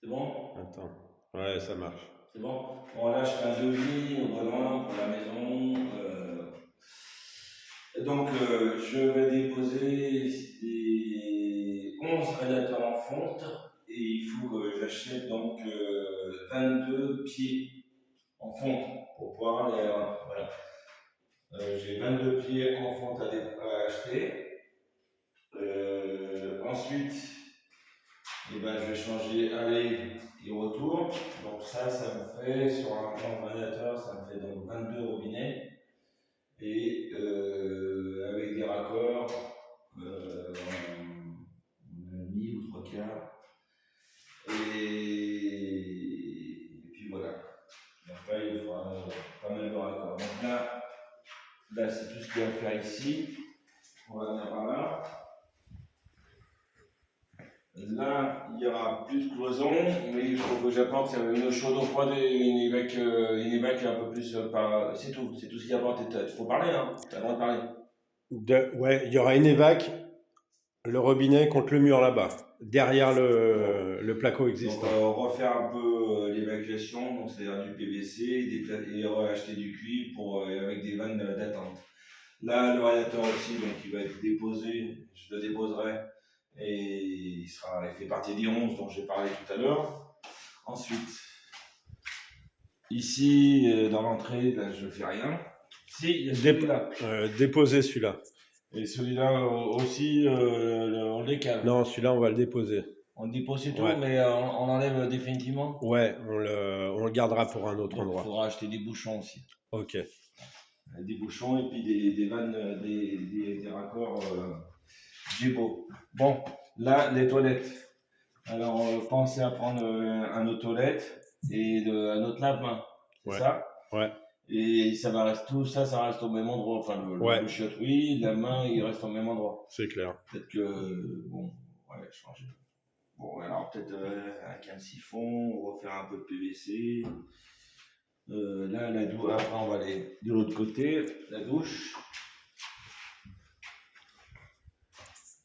C'est bon? Attends. Ouais, ça marche. C'est bon? Bon, là, je fais un devis vraiment pour la maison. Je vais déposer des 11 radiateurs en fonte et il faut que j'achète 22 pieds en fonte pour pouvoir les. Voilà. J'ai 22 pieds en fonte à acheter. Ensuite, et ben, je vais changer aller et retour. Donc ça me fait, sur un grand radiateur, ça me fait donc 22 robinets. Et avec des raccords, on a mis ou trois quarts. Et puis voilà. Donc là, il faudra pas mal de raccords. Donc là c'est tout ce qu'il y a à faire ici. On va venir par là. Là, il y aura plus de cloison, mais il faut que j'apporte une chaude eau froide et une évac un peu plus par. C'est tout ce qu'il y a à apporter. Il faut parler, hein. Tu as le droit de parler. Ouais, il y aura une évac, le robinet contre le mur là-bas, derrière Bon. le placo Donc, existant. refaire un peu l'évacuation, donc c'est-à-dire du PVC et acheter du cuivre avec des vannes d'attente. Là, le radiateur aussi, donc il va être déposé, je le déposerai et il fait partie des 11 dont j'ai parlé tout à l'heure. Ensuite, ici, dans l'entrée, là, je ne fais rien. Si, il y a celui-là. Déposer celui-là. Et celui-là aussi, on le décale. Non, celui-là, on va le déposer. On le dépose et tout, Ouais. mais on enlève définitivement. Ouais, on le gardera pour un autre Donc, il endroit. faudra acheter des bouchons aussi. Ok. Des bouchons et puis des vannes, des raccords Jibo. Bon, là, les toilettes. Alors, pensez à prendre un autre toilette et un autre lave-main. C'est ça? Ouais. Et tout ça, ça reste au même endroit. Enfin, le chiotte, oui, la main, il reste au même endroit. C'est clair. Peut-être que, bon, ouais, changer. Bon, alors peut-être avec un siphon, refaire un peu de PVC. Là, la douche, après on va aller de l'autre côté, la douche.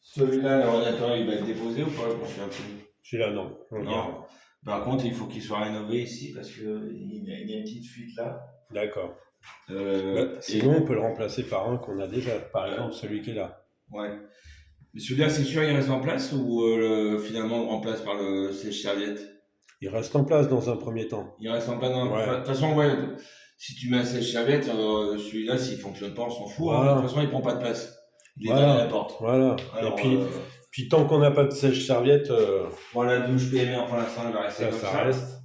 Celui-là, le radiateur, il va être déposé ou pas? Je me souviens plus. Celui-là, non. Non. Par contre, il faut qu'il soit rénové ici parce qu'il y a une petite fuite là. D'accord. Sinon, on peut le remplacer par un qu'on a déjà. Par exemple, celui qui est là. Ouais. Mais celui-là, c'est sûr, il reste en place ou finalement on le remplace par le sèche-serviette? Il reste en place dans un premier temps. Il reste en place. Ouais. De toute façon, ouais, si tu mets un sèche-serviette, celui-là, s'il fonctionne pas, on s'en fout. Voilà. Hein. De toute façon, il prend pas de place. Il est Voilà. derrière la porte. Voilà. Alors, Et puis tant qu'on n'a pas de sèche-serviette, bon, la douche PMR pour l'instant, elle va rester comme ça. Reste.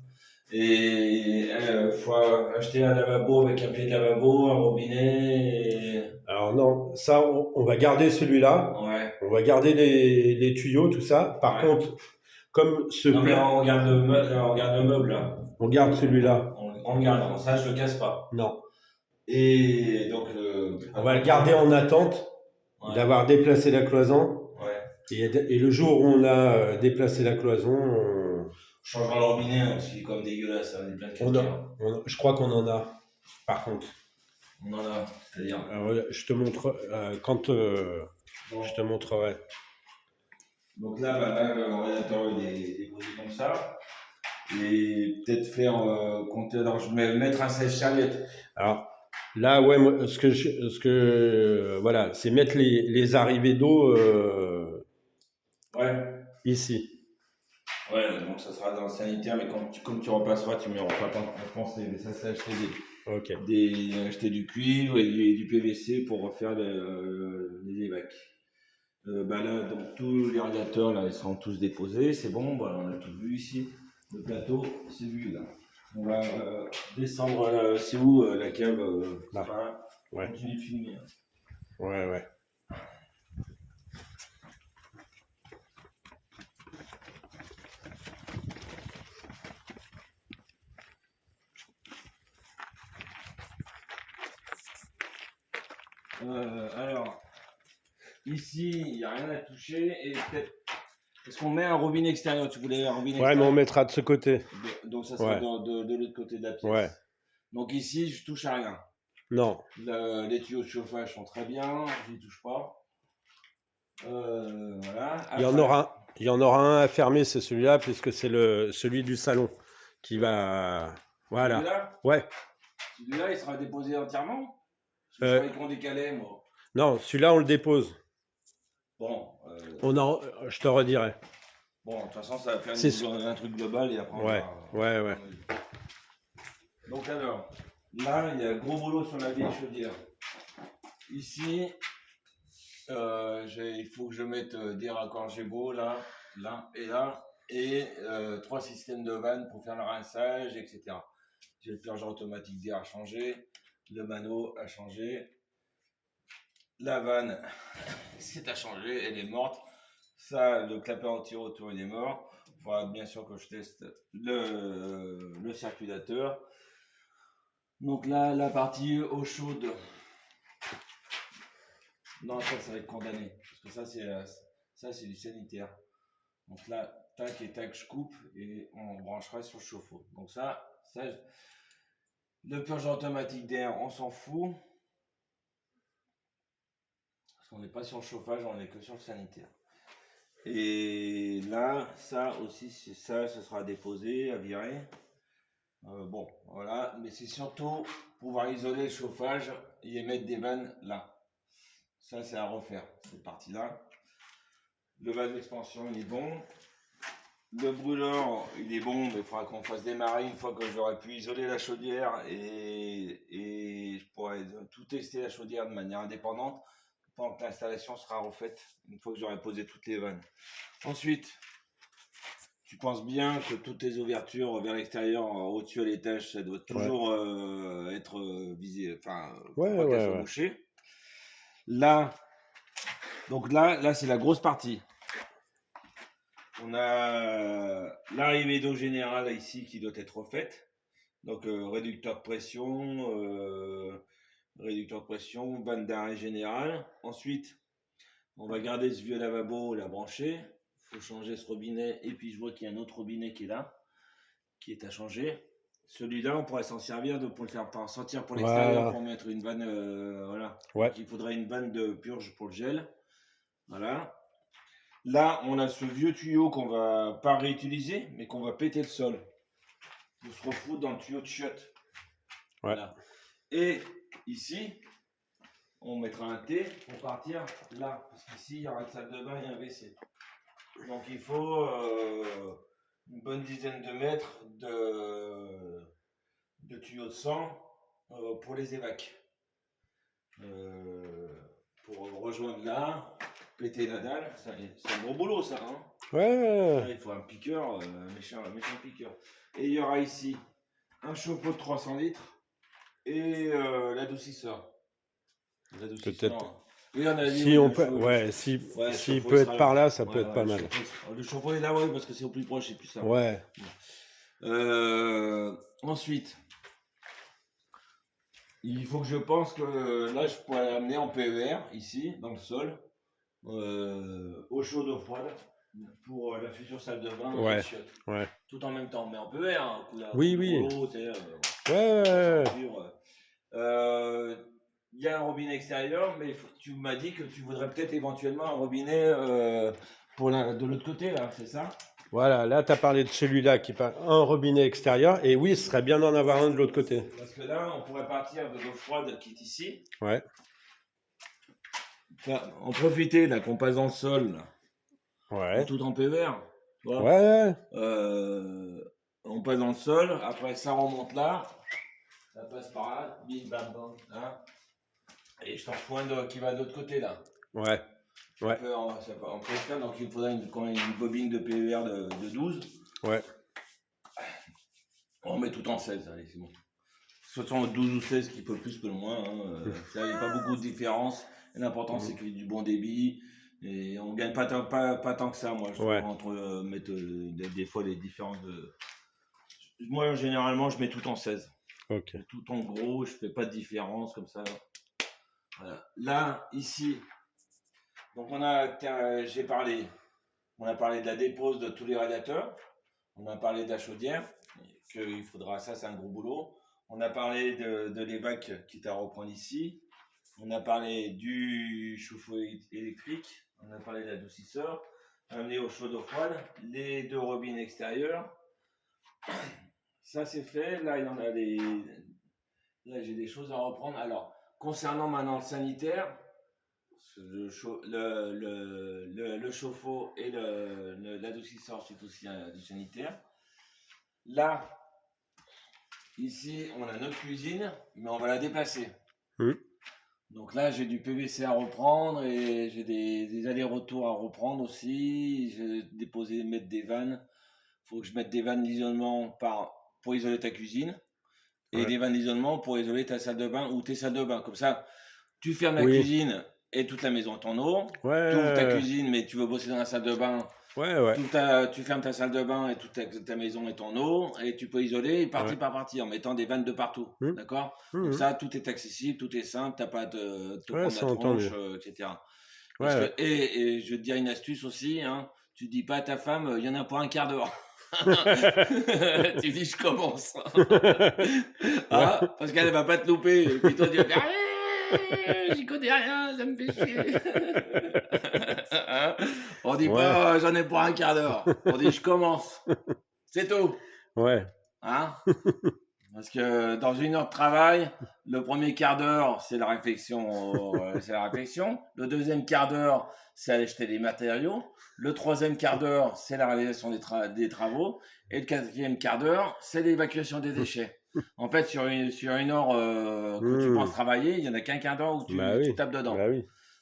Et il faut acheter un lavabo avec un pied de lavabo, un robinet. Alors non, ça, on va garder celui-là. Ouais. On va garder les tuyaux, tout ça. Par contre, comme ce non, mais on garde le meuble là. On garde celui-là. On le garde, ça je le casse pas. Non. Et donc on va le garder en attente d'avoir déplacé la cloison. Ouais. Et le jour où on a déplacé la cloison, on changera le robinet, hein, parce qu'il est comme dégueulasse, hein, il y a plein de calcaire. Je crois qu'on en a, par contre. On en a, c'est-à-dire. Je te montre je te montrerai. Donc là, le radiateur il est déposé comme ça. Et peut-être faire compter. Alors je vais mettre un sèche-serviette. Alors là, ouais, moi, voilà, c'est mettre les arrivées d'eau ici. Ouais, donc ça sera dans le sanitaire, mais comme tu repasseras, tu me referas pas penser. Mais ça, c'est acheter du cuivre et du PVC pour refaire les évacs. Là, donc tous les radiateurs, là, ils seront tous déposés. C'est bon, on a tout vu ici. Le plateau, c'est vu là. On va descendre. C'est où la cave là. Ouais. Continue de filmer. Ouais. Alors, ici, il n'y a rien à toucher et peut-être. Est-ce qu'on met un robinet extérieur? Tu voulais un robinet extérieur? Ouais, mais on mettra de ce côté. Donc ça sera de l'autre côté de la pièce. Ouais. Donc ici, je touche à rien. Non. Les tuyaux de chauffage sont très bien, je n'y touche pas. Voilà. Après, Il y en aura un à fermer, c'est celui-là, puisque c'est celui du salon qui va... Voilà. Celui-là, Ouais. il sera déposé entièrement? Je Euh, croyais qu'on décalait, moi. non, celui-là, on le dépose. Bon, Je te redirai. bon, de toute façon, ça va faire C'est un truc global et après on Ouais, va... ouais. Donc alors, là, il y a gros boulot sur la vieille chaudière. Ici, il faut que je mette des raccords Gébo, là, là et là, et 3 systèmes de vannes pour faire le rinçage, etc. J'ai le plongeur automatique d'air à changer, le mano à changer, la vanne, c'est à changer, elle est morte. Ça, le clapet anti-retour, il est mort. Il faudra bien sûr que je teste le circulateur. Donc là, la partie eau chaude. Non, ça va être condamné. Parce que ça, c'est du sanitaire. Donc là, tac et tac, je coupe et on branchera sur le chauffe-eau. Donc le plongeur automatique d'air, on s'en fout. Parce qu'on n'est pas sur le chauffage, on n'est que sur le sanitaire. Et là, ça aussi, ce sera déposé, à virer. Bon, voilà. Mais c'est surtout pouvoir isoler le chauffage et mettre des vannes là. Ça, c'est à refaire, cette partie-là. Le valve d'expansion, il est bon. Le brûleur, il est bon, mais il faudra qu'on fasse démarrer une fois que j'aurai pu isoler la chaudière et je pourrai tout tester la chaudière de manière indépendante pendant que l'installation sera refaite une fois que j'aurai posé toutes les vannes. Ensuite, tu penses bien que toutes les ouvertures vers l'extérieur, au-dessus à l'étage, ça doit toujours être visé, enfin, Ouais, pas qu'elle soit bouchée. Là, donc là, c'est la grosse partie. On a l'arrivée d'eau générale ici qui doit être refaite. Donc réducteur de pression, vanne d'arrêt général. Ensuite, on va garder ce vieux lavabo, la brancher. Il faut changer ce robinet. Et puis je vois qu'il y a un autre robinet qui est là, qui est à changer. Celui-là, on pourrait s'en servir pour le faire sortir pour l'extérieur, pour mettre une vanne. Voilà. Ouais. Donc, il faudrait une vanne de purge pour le gel. Voilà. Là, on a ce vieux tuyau qu'on va pas réutiliser, mais qu'on va péter le sol. On se refoutre dans le tuyau de chiottes. Ouais. Voilà. Et ici, on mettra un T pour partir là. Parce qu'ici, il y aura une salle de bain et un WC. Donc il faut une bonne dizaine de mètres de tuyaux de sang pour les évacs. Pour rejoindre là, péter la dalle, c'est un gros boulot ça. Hein. Ouais. Là, il faut un piqueur, méchant piqueur. Et il y aura ici un chauffe-eau de 300 litres et l'adoucisseur. Peut-être. Oui, on a Si on peut, s'il peut être par là, ça peut être pas mal. Le chauffe-eau est là, oui, parce que c'est au plus proche, c'est plus ça. Ouais. Ensuite, il faut que je pense que là, je pourrais l'amener en PER, ici, dans le sol, eau chaude, eau froide, pour la future salle de bain. Ouais. Ouais. Tout en même temps, mais en PER, hein, oui. Il y a un robinet extérieur, mais tu m'as dit que tu voudrais peut-être éventuellement un robinet de l'autre côté, là, c'est ça? Voilà, là, tu as parlé de celui-là qui parle un robinet extérieur. Et oui, ce serait bien d'en avoir un de l'autre côté. Parce que là, on pourrait partir de l'eau froide qui est ici. Ouais. Enfin, en profiter là, qu'on passe dans le sol, là. Ouais. Tout en PER. Ouais. On passe dans le sol, après ça remonte là. Ça passe par là, bim bam bam. Hein. Et je t'en fous un qui va de l'autre côté là. Ouais. Ouais. On peut le faire, donc il faudrait quand même une bobine de PER de 12. Ouais. On met tout en 16, allez, c'est bon. Ce sont 12 ou 16 qui peut plus, peut le moins. Hein. Il n'y a pas beaucoup de différence. L'important, c'est qu'il y ait du bon débit. Et on ne gagne pas tant que ça, moi, je trouve, entre mettre des fois les différences de. Moi, généralement, je mets tout en 16. Ok. Tout en gros, je fais pas de différence comme ça. Voilà. Là, ici, donc on a parlé de la dépose de tous les radiateurs. On a parlé de la chaudière, qu'il faudra, ça c'est un gros boulot. On a parlé de l'évac qui est à reprendre ici. On a parlé du chauffe-eau électrique. On a parlé de l'adoucisseur. amener au chaud d'eau froide. Les 2 robinets extérieurs. Ça c'est fait. Là, il y en a des. Là, j'ai des choses à reprendre. Alors, concernant maintenant le sanitaire, le chauffe-eau et l'adoucisseur, c'est aussi du sanitaire. Là, ici, on a notre cuisine, mais on va la déplacer. Donc là, j'ai du PVC à reprendre et j'ai des allers-retours à reprendre aussi. J'ai déposé, mettre des vannes. Il faut que je mette des vannes d'isolement pour isoler ta cuisine et des vannes d'isolement pour isoler ta salle de bain ou tes salles de bain. Comme ça, tu fermes la cuisine et toute la maison est en eau. Tu ouvres ta cuisine, mais tu veux bosser dans la salle de bain. Tu fermes ta salle de bain et toute ta maison est en eau et tu peux isoler partie par partie en mettant des vannes de partout. D'accord. Comme ça, tout est accessible, tout est simple, tu n'as pas de te prendre la tronche, etc. Et je vais te dire une astuce aussi, hein, tu dis pas à ta femme, il y en a pour un quart d'heure. Tu dis, je commence. Parce qu'elle ne va pas te louper. Et puis toi, tu vas faire, j'y connais rien, ça me fait chier. On dit pas, j'en ai pour un quart d'heure. On dit, je commence. C'est tout. Hein? Parce que dans 1 heure de travail, le premier quart d'heure, c'est la réflexion. Le deuxième quart d'heure, c'est aller jeter des matériaux. Le troisième quart d'heure, c'est la réalisation des travaux. Et le 4e quart d'heure, c'est l'évacuation des déchets. En fait, sur une heure que tu penses travailler, il n'y en a qu'un quart d'heure où tu tapes dedans.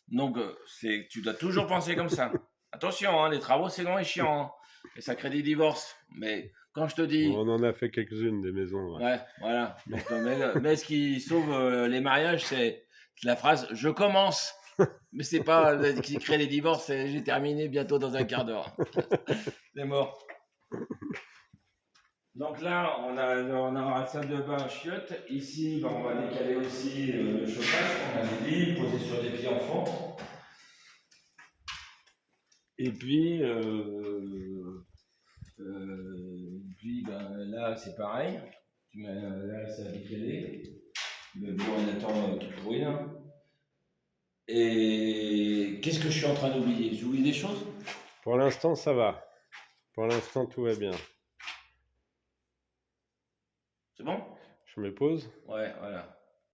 Donc, tu dois toujours penser comme ça. Attention, hein, les travaux, c'est long et chiant. Hein. Et ça crée des divorces. Mais quand je te dis... On en a fait quelques-unes des maisons. Ouais, voilà. Donc, mais ce qui sauve les mariages, c'est la phrase « je commence ». Mais c'est pas qui crée les divorces, c'est « j'ai terminé bientôt dans un quart d'heure ». C'est mort. Donc là, on a la salle de bain chiotte. Ici, on va décaler aussi le chauffage, on avait dit, posé sur des pieds en fond. Et puis, là, c'est pareil. Là, ça a décalé. Le ordinateur tout pourri là. Et qu'est-ce que je suis en train d'oublier? J'oublie des choses? Pour l'instant, ça va. Pour l'instant, tout va bien. C'est bon? Je me pose. Ouais, voilà.